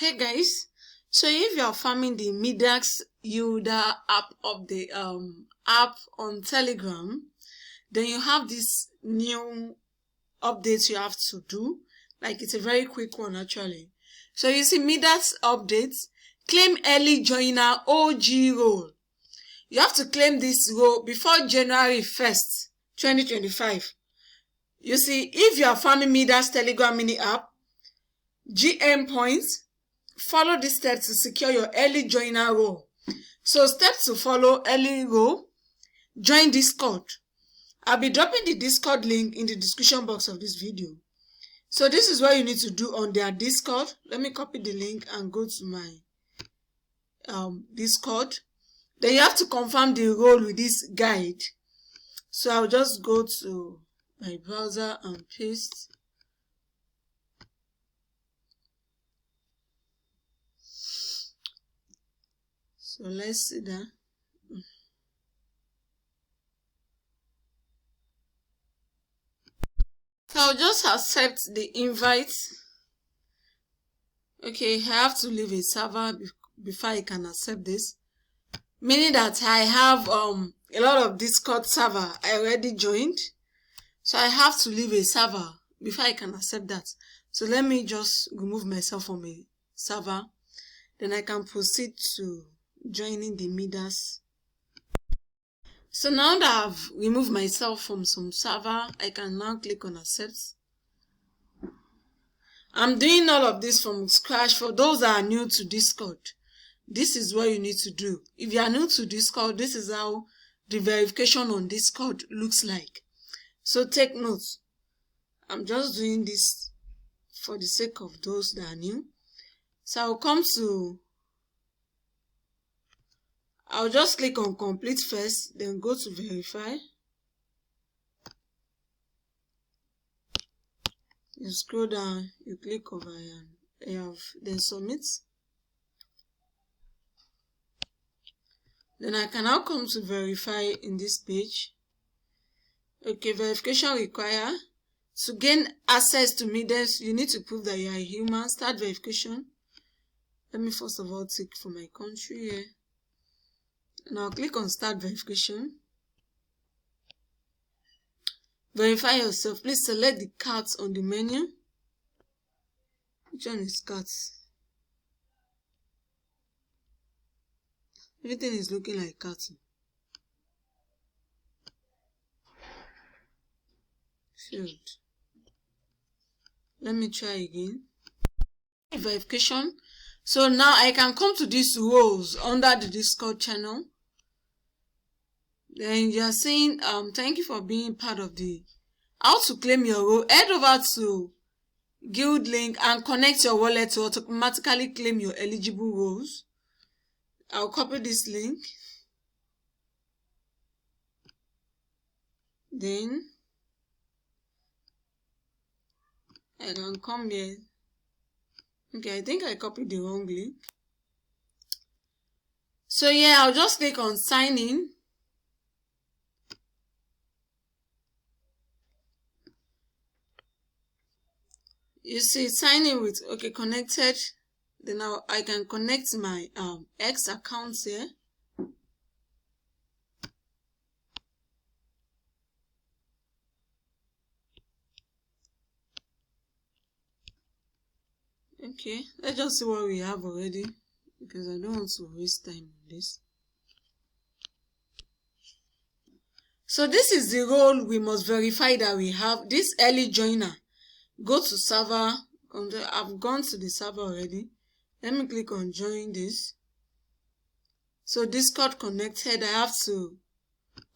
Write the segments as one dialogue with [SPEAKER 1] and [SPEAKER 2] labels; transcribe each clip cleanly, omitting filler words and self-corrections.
[SPEAKER 1] Hey guys, so if you are farming the Midas yielder app of the app on Telegram, then you have this new updates you have to do. Like, it's a very quick one actually. So you see Midas updates, claim early joiner OG role. You have to claim this role before January 1st, 2025. You see, if you are farming Midas Telegram mini app, GM points, follow this step to secure your early joiner role. So steps to follow early role: join Discord. I'll be dropping the Discord link in the description box of this video. So this is what you need to do on their Discord. Let me copy the link and go to my Discord. Then you have to confirm the role with this guide. So I'll just go to my browser and paste. So let's see that. So I'll just accept the invite. Okay, I have to leave a server before I can accept this. Meaning that I have a lot of Discord server I already joined. So I have to leave a server before I can accept that. So let me just remove myself from a server. Then I can proceed to joining the Midas. So now that I've removed myself from some server, I can now click on accept. I'm doing all of this from scratch. For those that are new to Discord, this is what you need to do. If you are new to Discord, this is how the verification on Discord looks like. So take note. I'm just doing this for the sake of those that are new. So I'll just click on complete first, then go to verify. You scroll down, you click over and then submit. Then I can now come to verify in this page. Okay, verification required. To gain access to Midas, you need to prove that you are a human. Start verification. Let me first of all tick for my country here. Now click on start verification. Verify yourself. Please select the cards on the menu. Which one is cards? Everything is looking like cards. Failed. Let me try again. Verification. So now I can come to these roles under the Discord channel. Then you are saying, thank you for being part of the how to claim your role. Head over to guild link and connect your wallet to automatically claim your eligible roles. I'll copy this link. Then I can come here. Okay, I think I copied the wrong link. So yeah, I'll just click on sign in. You see, sign in with, okay, connected. Then now I can connect my X accounts here. Okay, let's just see what we have already, because I don't want to waste time on this. So this is the role we must verify that we have. This early joiner. Go to server. I've gone to the server already. Let me click on join this. So Discord connected. I have to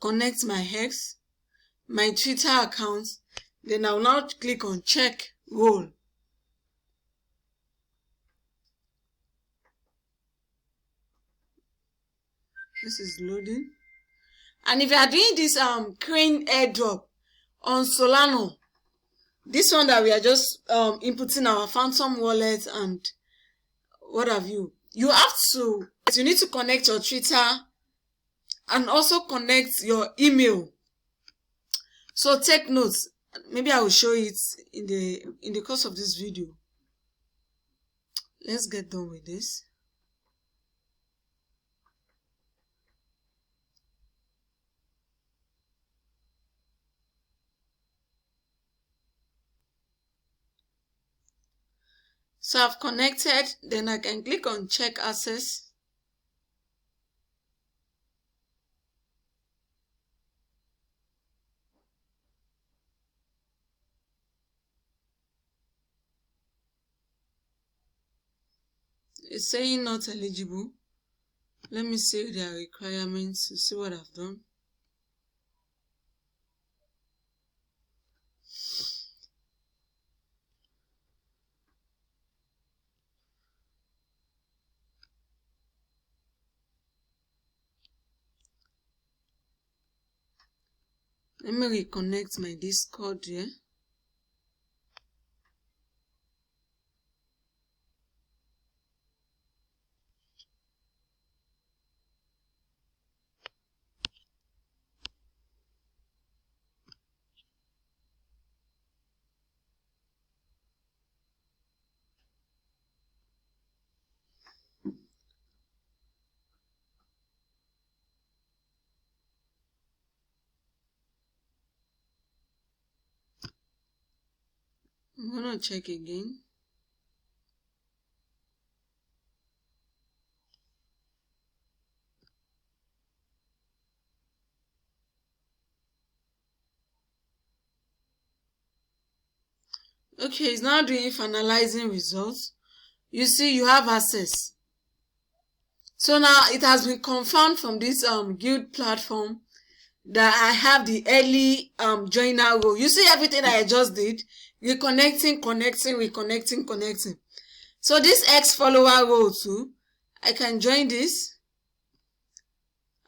[SPEAKER 1] connect my X, my Twitter account. Then I'll now click on check role. This is loading. And if you are doing this Krain airdrop on Solano, this one that we are just inputting our phantom wallet and what have you, you need to connect your Twitter and also connect your email. So take notes. Maybe I will show it in the course of this video. let's get done with this. So I've connected, then I can click on check access. It's saying not eligible. Let me see their requirements to see what I've done. Let me reconnect my Discord here. I'm gonna check again. Okay, it's now doing finalizing results. You see, you have access. So now it has been confirmed from this guild platform that I have the early joiner role. You see everything that I just did, reconnecting, connecting, reconnecting, connecting. So this X follower role too, I can join this.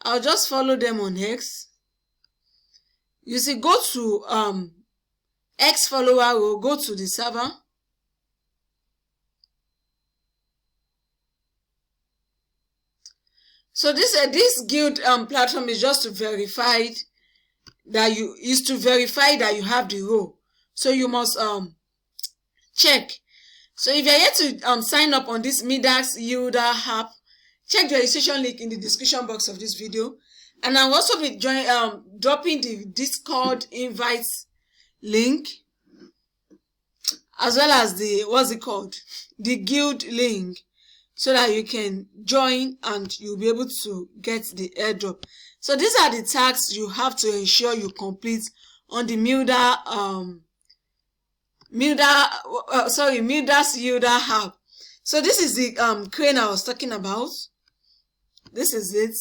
[SPEAKER 1] I'll just follow them on X. You see, go to X follower role, go to the server. So this guild platform is just to verify that you have the role. So you must check. So if you're yet to sign up on this Midas Yielder app, check the registration link in the description box of this video. And I'll also be dropping the Discord invites link, as well as the guild link, so that you can join and you'll be able to get the airdrop. So these are the tasks you have to ensure you complete on the Midas Yielder app. So this is the Krain I was talking about. This is it.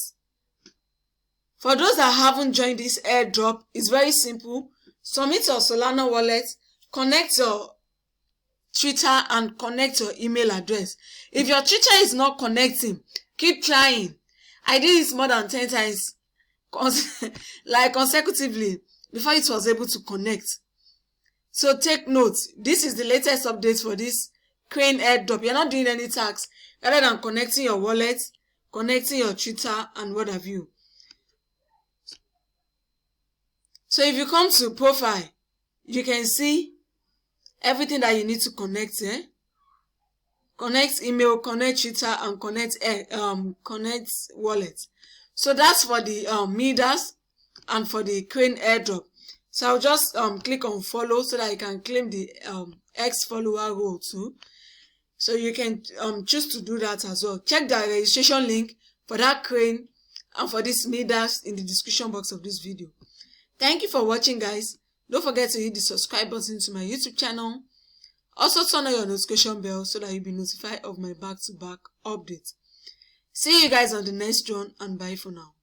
[SPEAKER 1] For those that haven't joined this airdrop, it's very simple. Submit your Solana wallet, connect your Twitter, and connect your email address. If your Twitter is not connecting, keep trying. I did it more than 10 times like consecutively before it was able to connect. So take note, this is the latest update for this Krain airdrop. You're not doing any tasks other than connecting your wallet, connecting your Twitter, and what have you. So if you come to profile, you can see everything that you need to connect. Connect email, connect Twitter, and connect wallet. So that's for the Midas and for the Krain airdrop. So I'll just click on follow so that I can claim the X follower role too. So you can choose to do that as well. Check the registration link for that Krain and for this Midas in the description box of this video. Thank you for watching, guys. Don't forget to hit the subscribe button to my YouTube channel. Also turn on your notification bell so that you'll be notified of my back-to-back updates. See you guys on the next one, and bye for now.